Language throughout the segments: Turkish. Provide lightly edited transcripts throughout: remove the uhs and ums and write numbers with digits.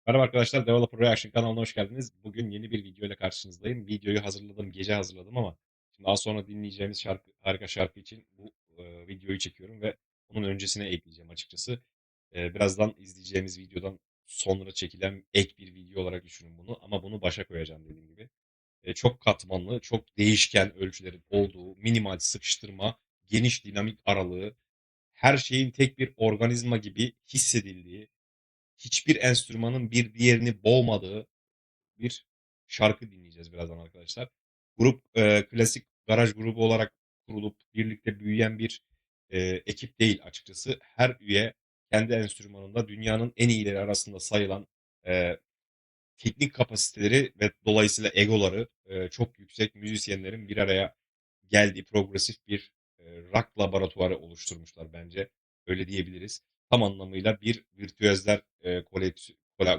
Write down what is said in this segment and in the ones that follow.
Merhaba arkadaşlar, Developer Reaction kanalına hoş geldiniz. Bugün yeni bir video ile karşınızdayım. Videoyu hazırladım, gece hazırladım ama şimdi az sonra dinleyeceğimiz şarkı, harika şarkı için bu videoyu çekiyorum ve onun öncesine ekleyeceğim açıkçası. Birazdan izleyeceğimiz videodan sonra çekilen ek bir video olarak düşünün bunu ama bunu başa koyacağım dediğim gibi. Çok katmanlı, çok değişken ölçülerin olduğu, minimal sıkıştırma, geniş dinamik aralığı, her şeyin tek bir organizma gibi hissedildiği, hiçbir enstrümanın bir diğerini boğmadığı bir şarkı dinleyeceğiz birazdan arkadaşlar. Grup klasik garaj grubu olarak kurulup birlikte büyüyen bir ekip değil açıkçası. Her üye kendi enstrümanında dünyanın en iyileri arasında sayılan e, teknik kapasiteleri ve dolayısıyla egoları çok yüksek müzisyenlerin bir araya geldiği progresif bir rock laboratuvarı oluşturmuşlar bence. Öyle diyebiliriz. Tam anlamıyla bir virtüözler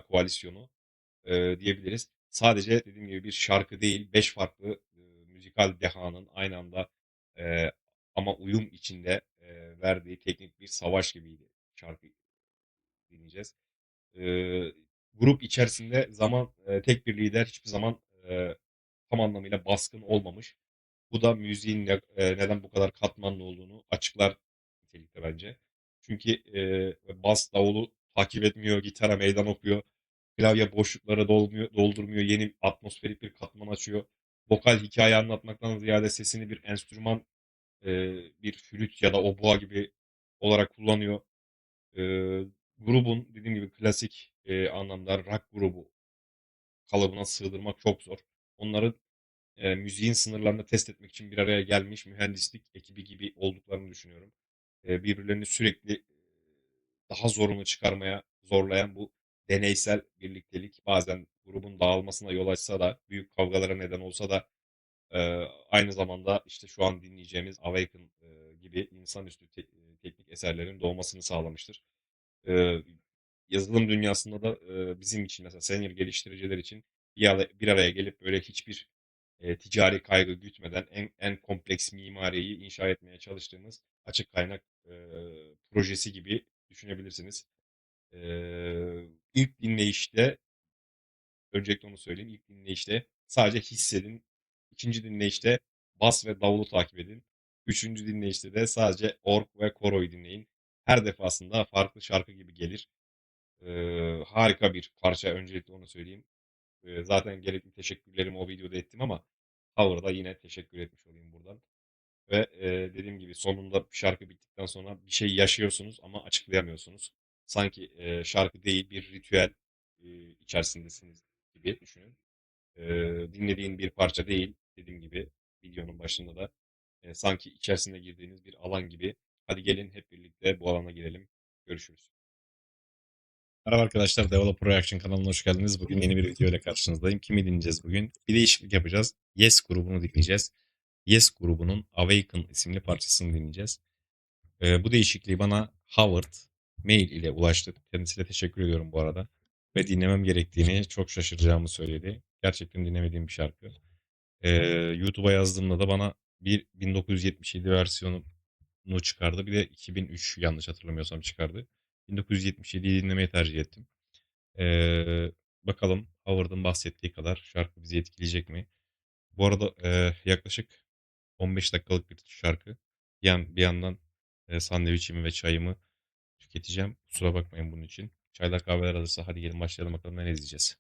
koalisyonu diyebiliriz. Sadece dediğim gibi bir şarkı değil, 5 farklı müzikal dehanın aynı anda e, ama uyum içinde verdiği teknik bir savaş gibiydi şarkı dinleyeceğiz. Eee, Grup içerisinde tek bir lider hiçbir zaman tam anlamıyla baskın olmamış. Bu da müziğin neden bu kadar katmanlı olduğunu açıklar nitelikte bence. Çünkü bas davulu takip etmiyor, gitara meydan okuyor, klavye boşlukları doldurmuyor, yeni atmosferik bir katman açıyor. Vokal hikaye anlatmaktan ziyade sesini bir enstrüman, bir flüt ya da obua gibi olarak kullanıyor. Grubun dediğim gibi klasik anlamda rock grubu kalıbına sığdırmak çok zor. Onların müziğin sınırlarını test etmek için bir araya gelmiş mühendislik ekibi gibi olduklarını düşünüyorum. Birbirlerini sürekli daha zorunu çıkarmaya zorlayan bu deneysel birliktelik bazen grubun dağılmasına yol açsa da büyük kavgalara neden olsa da aynı zamanda işte şu an dinleyeceğimiz Awaken gibi insanüstü teknik eserlerin doğmasını sağlamıştır. Eee, Yazılım dünyasında da bizim için mesela senior geliştiriciler için bir araya gelip böyle hiçbir ticari kaygı gütmeden en kompleks mimariyi inşa etmeye çalıştığımız açık kaynak projesi gibi düşünebilirsiniz. İlk dinleyişte öncelikle onu söyleyeyim. İlk dinleyişte sadece hissedin. İkinci dinleyişte bas ve davulu takip edin. Üçüncü dinleyişte de sadece org ve koroyu dinleyin. Her defasında farklı şarkı gibi gelir. Harika bir parça öncelikle onu söyleyeyim. Zaten gerekli teşekkürlerimi o videoda ettim ama Cover'da yine teşekkür etmiş olayım buradan. Ve dediğim gibi sonunda şarkı bittikten sonra bir şey yaşıyorsunuz ama açıklayamıyorsunuz. Sanki şarkı değil bir ritüel içerisindesiniz gibi düşünün. Dinlediğin bir parça değil dediğim gibi videonun başında da sanki içerisine girdiğiniz bir alan gibi. Hadi gelin hep birlikte bu alana girelim. Görüşürüz. Merhaba arkadaşlar, Developer Reaction kanalına hoş geldiniz. Bugün yeni bir video ile karşınızdayım. Kimi dinleyeceğiz bugün? Bir değişiklik yapacağız. Yes grubunu dinleyeceğiz. Yes grubunun Awaken isimli parçasını dinleyeceğiz. Bu değişikliği bana Howard mail ile ulaştı. Kendisine teşekkür ediyorum bu arada. Ve dinlemem gerektiğini çok şaşıracağımı söyledi. Gerçekten dinlemediğim bir şarkı. Ee, YouTube'a yazdığımda da bana bir 1977 versiyonunu çıkardı. Bir de 2003 yanlış hatırlamıyorsam çıkardı. 1977'yi dinlemeyi tercih ettim. Bakalım Howard'ın bahsettiği kadar şarkı bizi etkileyecek mi? Bu arada yaklaşık 15 dakikalık bir şarkı. Bir yandan sandviçimi ve çayımı tüketeceğim. Kusura bakmayın bunun için. Çaylar kahveler hazırsa hadi gelin başlayalım bakalım ne izleyeceğiz.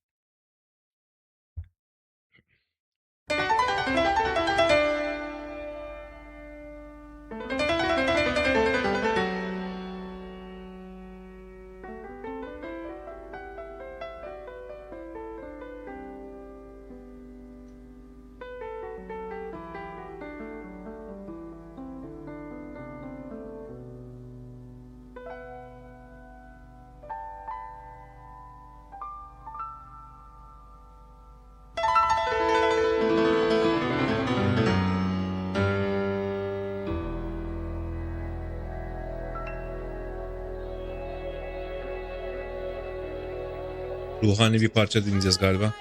Ruhani bir parça dinleyeceğiz galiba.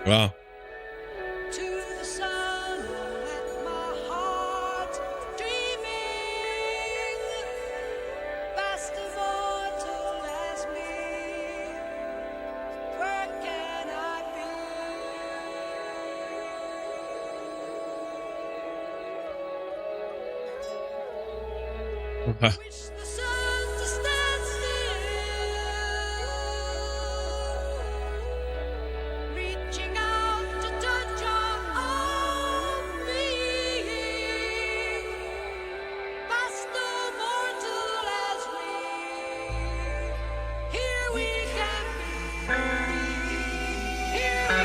Wow. Wish the sun to stand still, reaching out to touch our own being, past the mortal as we. Here we can be. Here we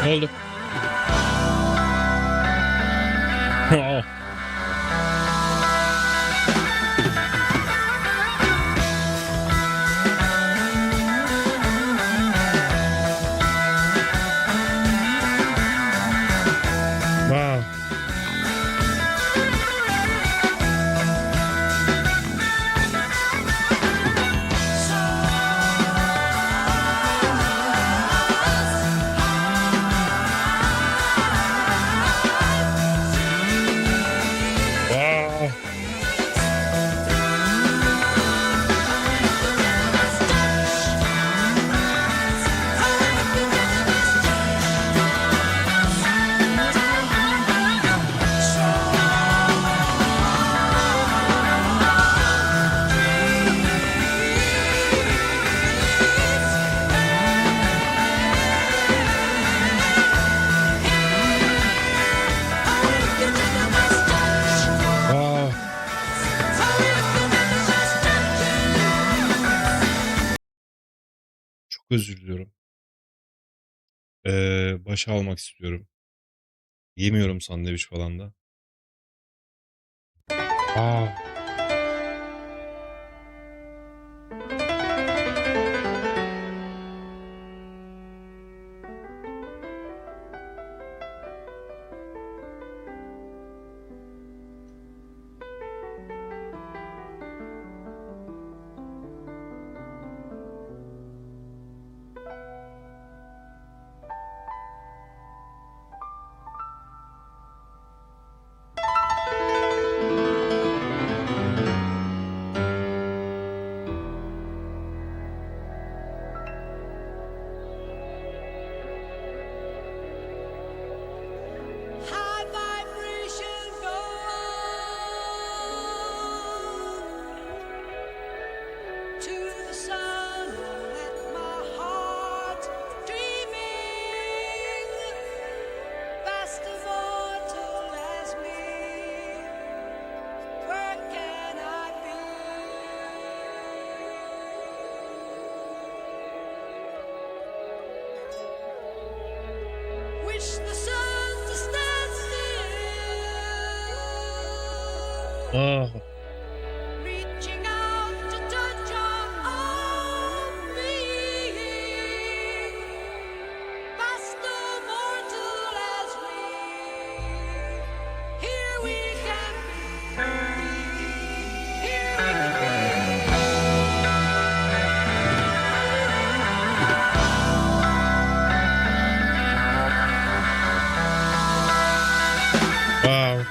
Ne oldu? Aa. Wow. Wow. Wow. Çok özür diliyorum. Başa almak istiyorum. Yemiyorum sandviç falan da. Aa. High vibration go on to the sun. Let my heart dreaming, past the mortal as me. Where can I be? Wish the sun to stand still, Aa. reaching out to touch our own being, past the mortal as we. Here we can be. Here we Wow.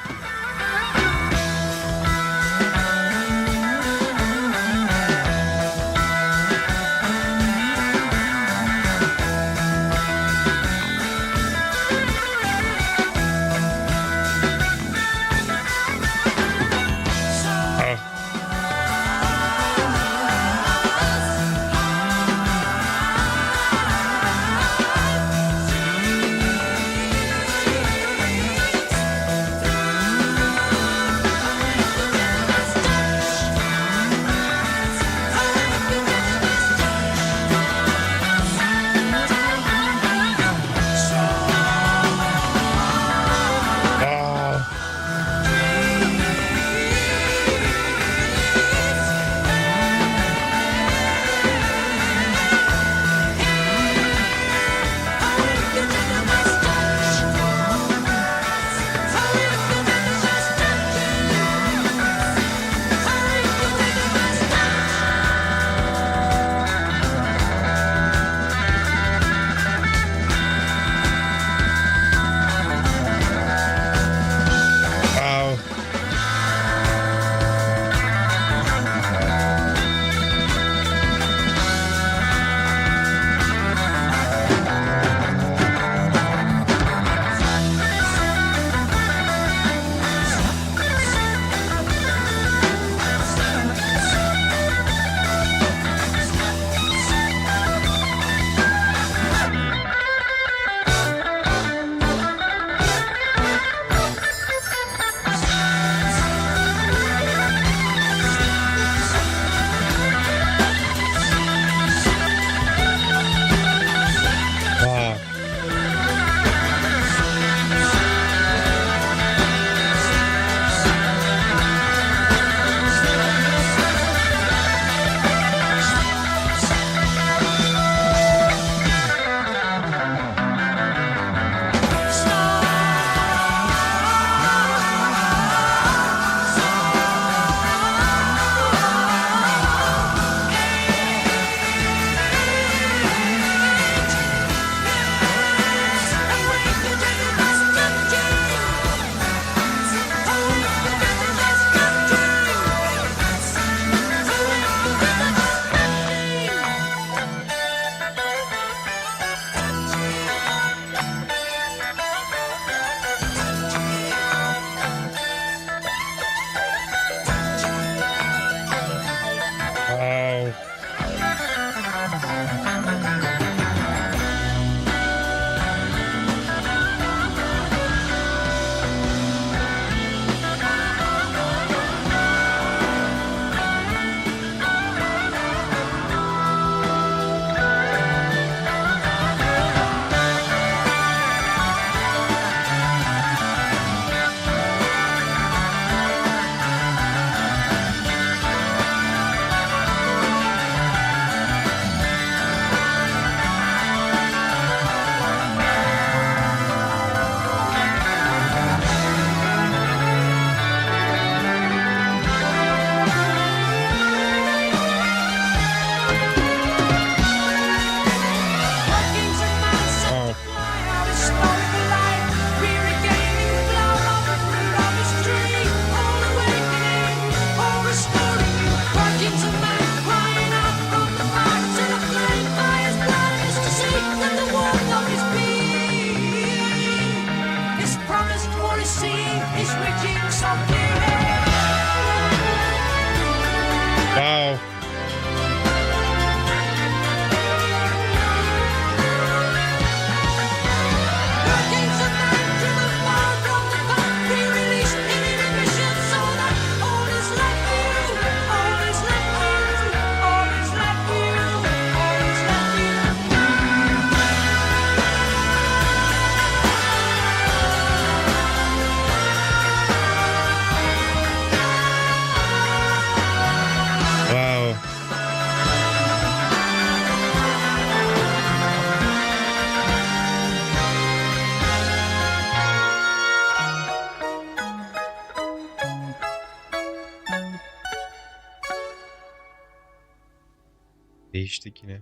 Değiştik yine.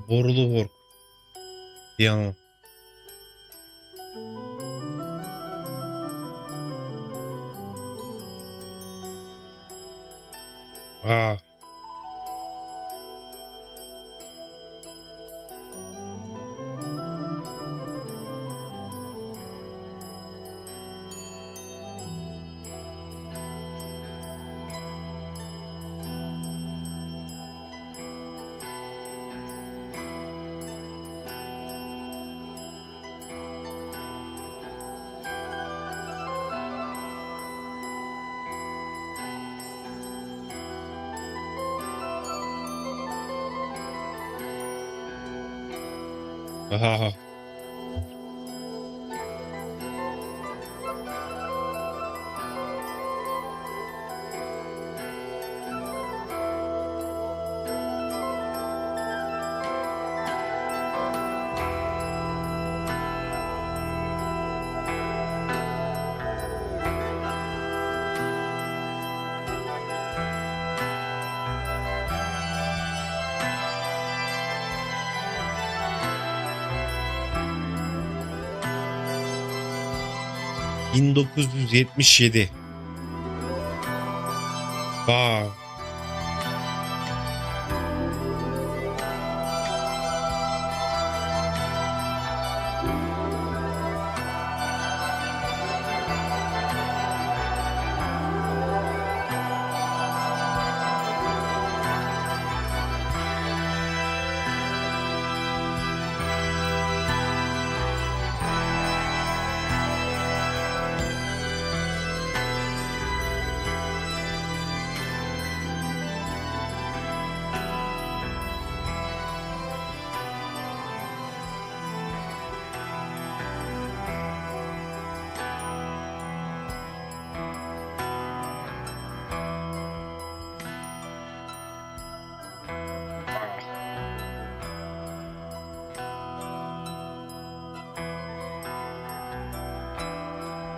Borulu ork. Piyano. Aa. Aha. ...1977. Wow.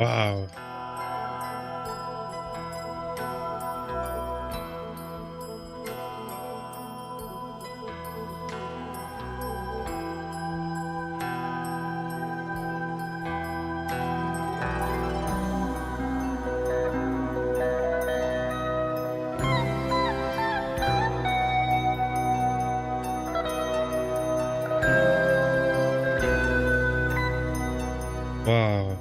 Wow. Wow.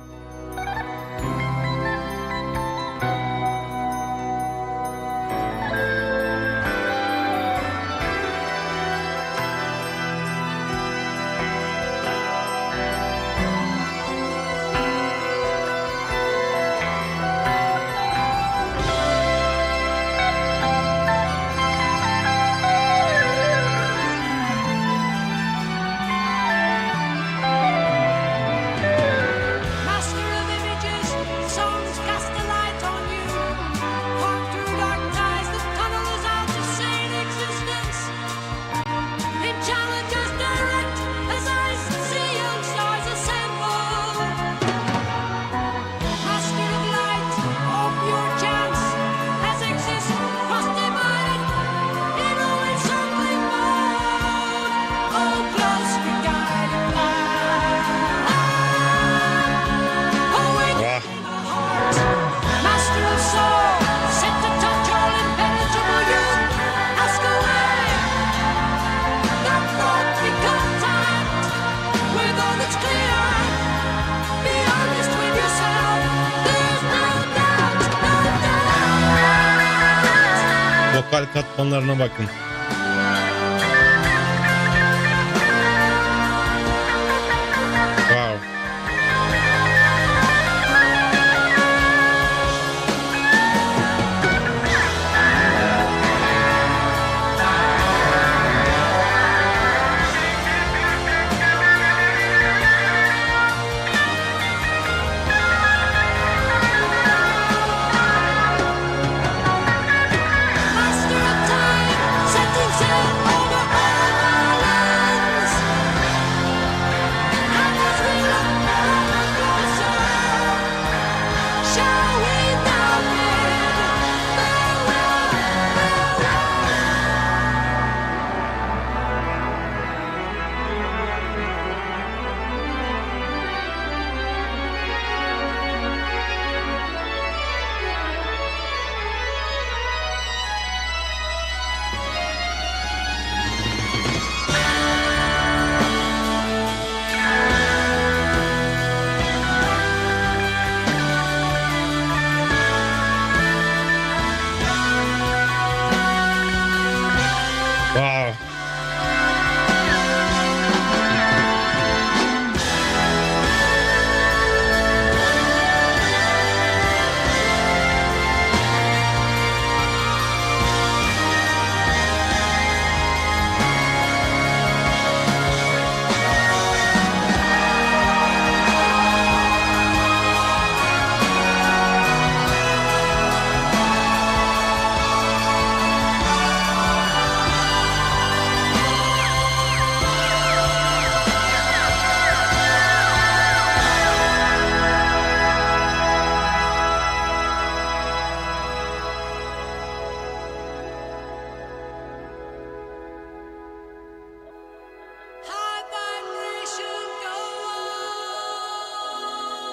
Master of images, songs cast a light on you. Walk through dark ties, the tunnel is out to sane existence. In challenges direct, as I see young stars assemble. Master of light, hope your chance has exists, cross divided in all encircling mode. Oh, close your guiding light. Vah. Master of soul, set to touch all impenetrable youth. Ask away, the thought become contact with all that's clear. Be honest with yourself. There's no doubt, no doubt. Vokal katmanlarına bakın. Wow.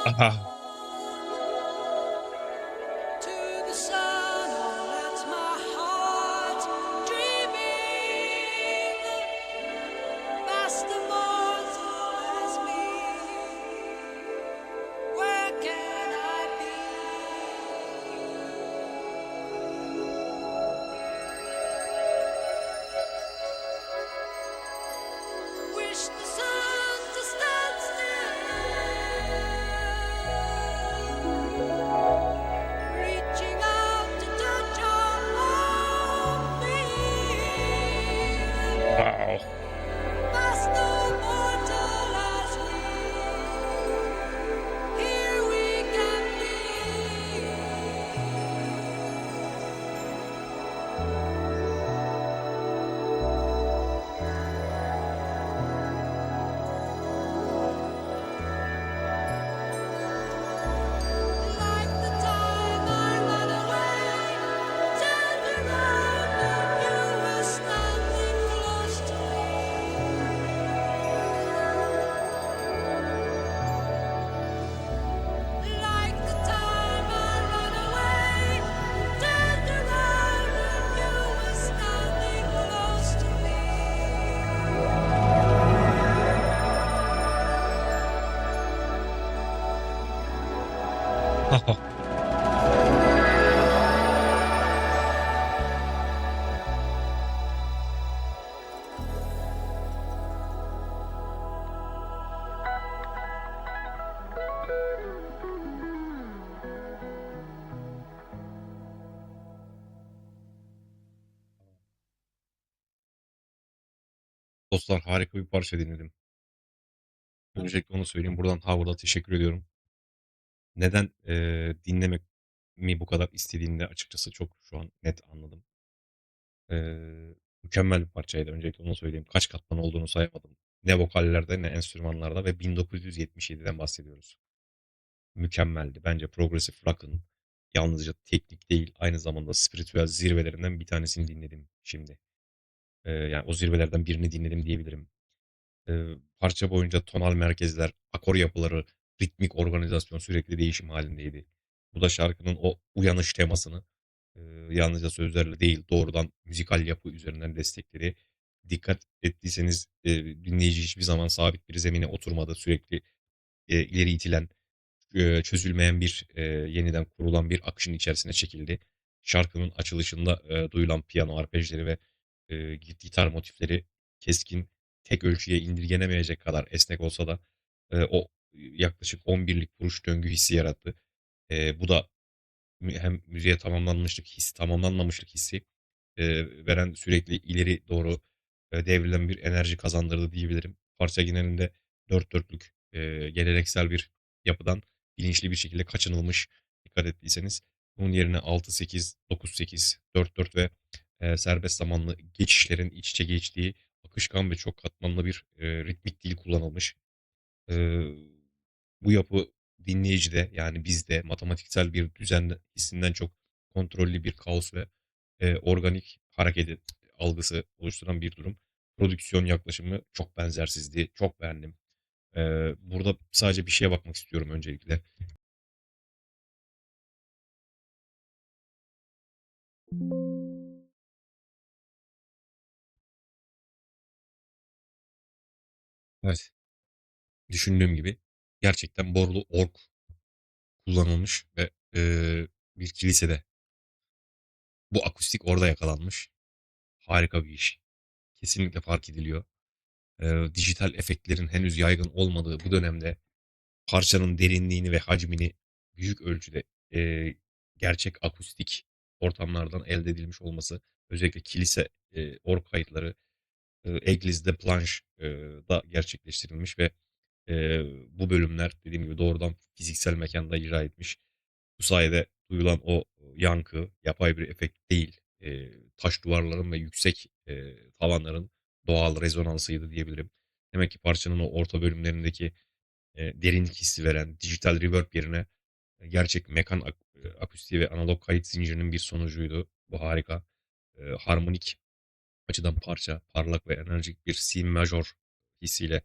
Aha. To the sun, oh, that's my heart dreaming. Past the mortal as me, where can I be? Wish the sun to stand still. Reaching out to touch all of me. Wow. Past the mortal as we, here we can be. Like the time I ran away, turned around and you were standing close to me. Like the time I ran away, turned around and you were standing close to Dostlar, harika bir parça dinledim. Öncelikle onu söyleyeyim. Buradan Howard'a teşekkür ediyorum. Neden dinlememi bu kadar istediğini de açıkçası çok şu an net anladım. Mükemmel bir parçaydı. Öncelikle onu söyleyeyim. Kaç katman olduğunu sayamadım. Ne vokallerde ne enstrümanlarda ve 1977'den bahsediyoruz. Mükemmeldi. Bence Progressive Rock'ın yalnızca teknik değil, aynı zamanda spiritüel zirvelerinden bir tanesini dinledim şimdi. Yani o zirvelerden birini dinledim diyebilirim. Parça boyunca tonal merkezler, akor yapıları, ritmik organizasyon sürekli değişim halindeydi. Bu da şarkının o uyanış temasını yalnızca sözlerle değil, doğrudan müzikal yapı üzerinden destekledi. Dikkat ettiyseniz dinleyici hiçbir zaman sabit bir zemine oturmadı. Sürekli ileri itilen, çözülmeyen bir yeniden kurulan bir akışın içerisine çekildi. Şarkının açılışında duyulan piyano arpejleri ve gitar motifleri keskin, tek ölçüye indirgenemeyecek kadar esnek olsa da o yaklaşık 11'lik vuruş döngü hissi yarattı. Bu da hem müziğe tamamlanmamışlık hissi veren sürekli ileri doğru devrilen bir enerji kazandırdı diyebilirim. Parça genelinde dört dörtlük geleneksel bir yapıdan bilinçli bir şekilde kaçınılmış dikkat ettiyseniz. Bunun yerine 6-8, 9-8, 4-4 ve serbest zamanlı geçişlerin iç içe geçtiği akışkan ve çok katmanlı bir ritmik dil kullanılmış. Eee, Bu yapı dinleyicide yani bizde matematiksel bir düzen hissinden çok kontrollü bir kaos ve organik hareket algısı oluşturan bir durum. Prodüksiyon yaklaşımı çok benzersizdi. Çok beğendim. Burada sadece bir şeye bakmak istiyorum öncelikle. Evet. Düşündüğüm gibi gerçekten borlu org kullanılmış ve bir kilisede bu akustik orada yakalanmış. Harika bir iş. Kesinlikle fark ediliyor. Dijital efektlerin henüz yaygın olmadığı bu dönemde parçanın derinliğini ve hacmini büyük ölçüde gerçek akustik ortamlardan elde edilmiş olması, özellikle kilise org kayıtları Église des Planches da gerçekleştirilmiş ve bu bölümler dediğim gibi doğrudan fiziksel mekanda icra etmiş. Bu sayede duyulan o yankı yapay bir efekt değil, taş duvarların ve yüksek tavanların doğal rezonansıydı diyebilirim. Demek ki parçanın o orta bölümlerindeki derinlik hissi veren dijital reverb yerine gerçek mekan akustiği ve analog kayıt zincirinin bir sonucuydu. Bu harika. Harmonik açıdan parça parlak ve enerjik bir C majör hissiyle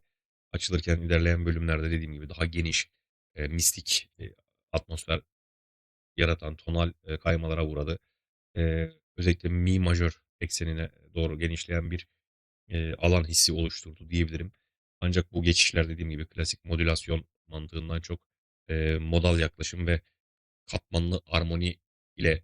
açılırken ilerleyen bölümlerde dediğim gibi daha geniş. mistik, atmosfer yaratan tonal, kaymalara uğradı. Özellikle mi majör eksenine doğru genişleyen bir, alan hissi oluşturdu diyebilirim. Ancak bu geçişler dediğim gibi klasik modülasyon mantığından çok, modal yaklaşım ve katmanlı armoni ile,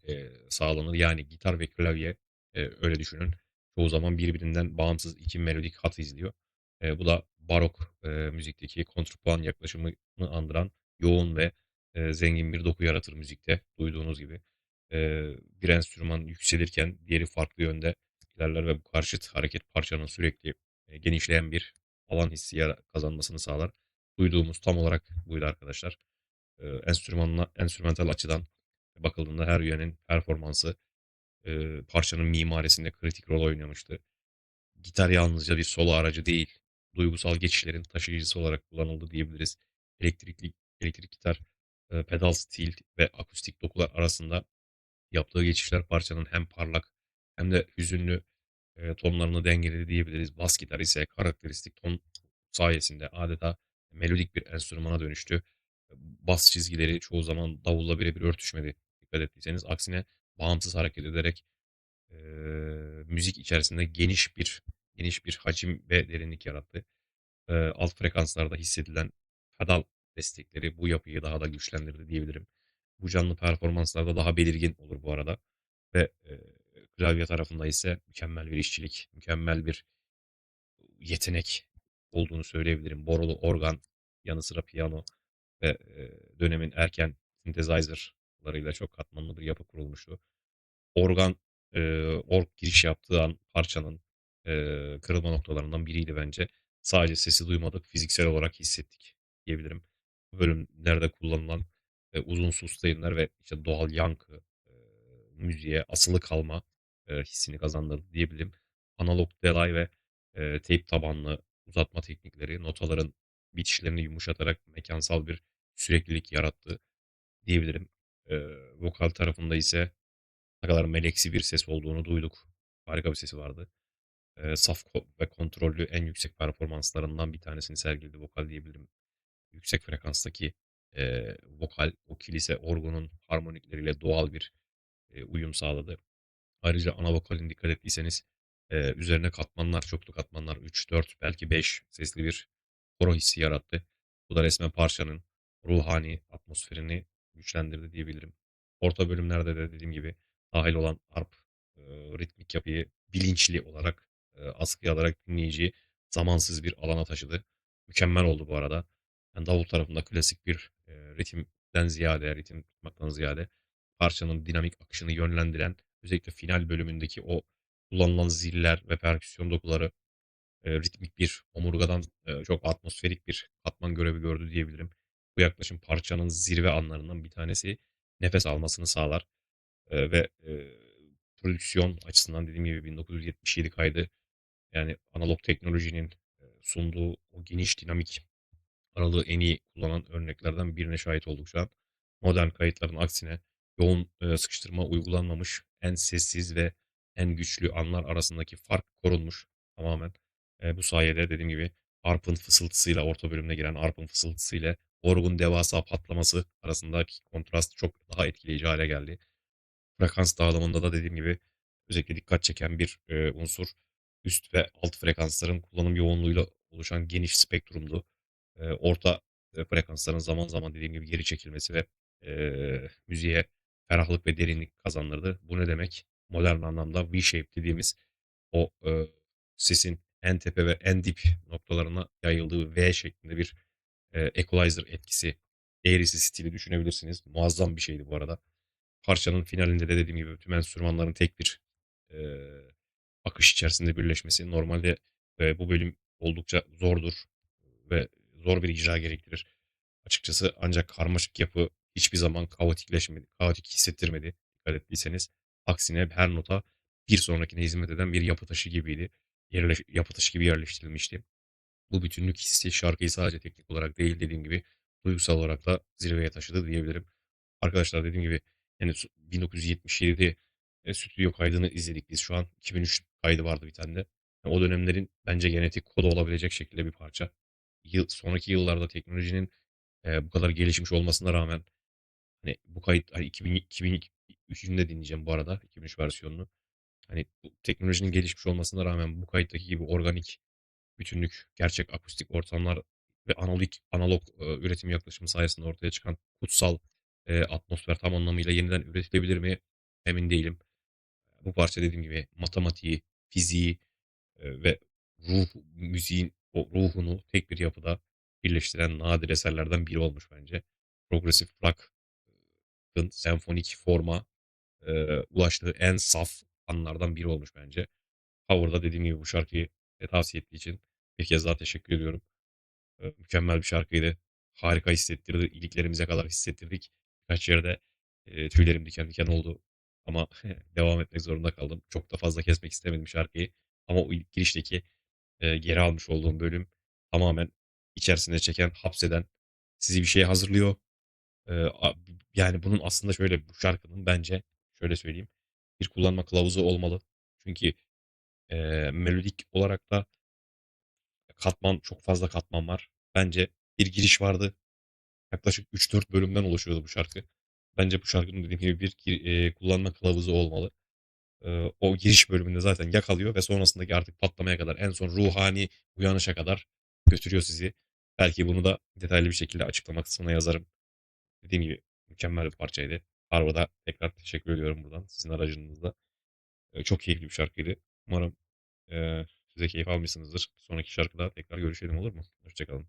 sağlanır. Yani gitar ve klavye, öyle düşünün, çoğu zaman birbirinden bağımsız 2 melodik hat izliyor. Bu da barok, müzikteki kontrpuan yaklaşımını andıran yoğun ve, zengin bir doku yaratır müzikte duyduğunuz gibi. Bir enstrüman yükselirken diğeri farklı yönde ilerler ve bu karşıt hareket parçanın sürekli, genişleyen bir alan hissi kazanmasını sağlar. Duyduğumuz tam olarak buydu arkadaşlar. Enstrümantal açıdan bakıldığında her üyenin performansı, parçanın mimarisinde kritik rol oynamıştı. Gitar yalnızca bir solo aracı değil, duygusal geçişlerin taşıyıcısı olarak kullanıldı diyebiliriz. Elektrik gitar, pedal steel ve akustik dokular arasında yaptığı geçişler parçanın hem parlak hem de hüzünlü, tonlarını dengeledi diyebiliriz. Bas gitar ise karakteristik ton sayesinde adeta melodik bir enstrümana dönüştü. Bas çizgileri çoğu zaman davulla birebir örtüşmedi dikkat ettiyseniz. Aksine bağımsız hareket ederek, eee, müzik içerisinde geniş bir hacim ve derinlik yarattı. Alt frekanslarda hissedilen pedal destekleri bu yapıyı daha da güçlendirdi diyebilirim. Bu canlı performanslarda daha belirgin olur bu arada ve, klavye tarafında ise mükemmel bir işçilik, mükemmel bir yetenek olduğunu söyleyebilirim. Borolu organ, yanı sıra piyano ve, dönemin erken synthesizer'larıyla çok katmanlı bir yapı kurulmuştu. Organ, org giriş yaptığı an parçanın, kırılma noktalarından biriydi bence. Sadece sesi duymadık, fiziksel olarak hissettik diyebilirim. Bu bölümlerde kullanılan, uzun sustain'ler ve işte doğal yankı, müziğe asılı kalma, hissini kazandırdı diyebilirim. Analog delay ve, teyp tabanlı uzatma teknikleri notaların bitişlerini yumuşatarak mekansal bir süreklilik yarattı diyebilirim. Vokal tarafında ise ne kadar meleksi bir ses olduğunu duyduk. Harika bir sesi vardı. Saf ve kontrollü en yüksek performanslarından bir tanesini sergiledi vokal diyebilirim. Yüksek frekanstaki, vokal, o kilise orgunun harmonikleriyle doğal bir, uyum sağladı. Ayrıca ana vokalin dikkat ettiyseniz, üzerine katmanlar, çoklu katmanlar 3, 4, belki 5 sesli bir koro hissi yarattı. Bu da resmen parçanın ruhani atmosferini güçlendirdi diyebilirim. Orta bölümlerde de dediğim gibi dahil olan arp, ritmik yapıyı bilinçli olarak, askıya alarak dinleyiciyi zamansız bir alana taşıdı. Mükemmel oldu bu arada. Yani davul tarafında klasik bir, ritimden ziyade, ritim tutmaktan ziyade parçanın dinamik akışını yönlendiren, özellikle final bölümündeki o kullanılan ziller ve perküsyon dokuları, ritmik bir omurgadan, çok atmosferik bir katman görevi gördü diyebilirim. Bu yaklaşım parçanın zirve anlarından bir tanesi. Nefes almasını sağlar, ve, prodüksiyon açısından dediğim gibi 1977 kaydı. Yani analog teknolojinin, sunduğu o geniş dinamik aralığı en iyi kullanan örneklerden birine şahit olduk şu an. Modern kayıtların aksine yoğun, sıkıştırma uygulanmamış, en sessiz ve en güçlü anlar arasındaki fark korunmuş tamamen. Bu sayede dediğim gibi arp'ın fısıltısıyla, orta bölümüne giren arp'ın fısıltısıyla orgun devasa patlaması arasındaki kontrast çok daha etkileyici hale geldi. Frekans dağılımında da dediğim gibi özellikle dikkat çeken bir, unsur üst ve alt frekansların kullanım yoğunluğuyla oluşan geniş spektrumdu. Orta, frekansların zaman zaman dediğim gibi geri çekilmesi ve, müziğe ferahlık ve derinlik kazandırdı. Bu ne demek? Modern anlamda V-shape dediğimiz o, sesin en tepe ve en dip noktalarına yayıldığı V şeklinde bir, equalizer etkisi, eğrisi stili düşünebilirsiniz. Muazzam bir şeydi bu arada. Parçanın finalinde de dediğim gibi tüm enstrümanların tek bir, eee, akış içerisinde birleşmesi normalde, bu bölüm oldukça zordur ve zor bir icra gerektirir. Açıkçası ancak karmaşık yapı hiçbir zaman kaotik hissettirmedi dikkat ettiyseniz. Aksine her nota bir sonrakine hizmet eden bir yapı taşı gibiydi. Yapı taşı gibi yerleştirilmişti. Bu bütünlük hissi şarkıyı sadece teknik olarak değil dediğim gibi duygusal olarak da zirveye taşıdı diyebilirim. Arkadaşlar dediğim gibi yani 1977'de stüdyo kaydını izledik biz şu an. 2003 kaydı vardı bir tane de. O dönemlerin bence genetik kodu olabilecek şekilde bir parça. Sonraki yıllarda teknolojinin Bu kadar gelişmiş olmasına rağmen hani bu kayıt hani 2003'ünde dinleyeceğim bu arada 2003 versiyonunu. Hani bu teknolojinin gelişmiş olmasına rağmen bu kayıttaki gibi organik bütünlük, gerçek akustik ortamlar ve analog üretim yaklaşımı sayesinde ortaya çıkan kutsal atmosfer tam anlamıyla yeniden üretilebilir mi? Emin değilim. Bu parça dediğim gibi matematiği, fiziği ve müziğin o ruhunu tek bir yapıda birleştiren nadir eserlerden biri olmuş bence. Progressive rock'ın senfonik forma ulaştığı en saf anlardan biri olmuş bence. Howard'a dediğim gibi bu şarkıyı tavsiye ettiği için bir kez daha teşekkür ediyorum. Mükemmel bir şarkıydı. Harika hissettirdi. İliklerimize kadar hissettirdik. Birkaç yerde tüylerim diken diken oldu. Ama devam etmek zorunda kaldım. Çok da fazla kesmek istemedim şarkıyı. Ama o ilk girişteki geri almış olduğum bölüm tamamen içerisine çeken, hapseden, sizi bir şeye hazırlıyor. Yani bunun aslında şöyle bu şarkının bence şöyle söyleyeyim. Bir kullanma kılavuzu olmalı. Çünkü melodik olarak da çok fazla katman var. Bence bir giriş vardı. Yaklaşık 3-4 bölümden oluşuyordu bu şarkı. Bence bu şarkının dediğim gibi bir kullanma kılavuzu olmalı. O giriş bölümünde zaten yakalıyor ve sonrasındaki artık patlamaya kadar en son ruhani uyanışa kadar götürüyor sizi. Belki bunu da detaylı bir şekilde açıklama kısmına yazarım. Dediğim gibi mükemmel bir parçaydı. Harvard'a tekrar teşekkür ediyorum buradan sizin aracınızda. Çok keyifli bir şarkıydı. Umarım siz de keyif almışsınızdır. Bir sonraki şarkıda tekrar görüşelim olur mu? Hoşça kalın.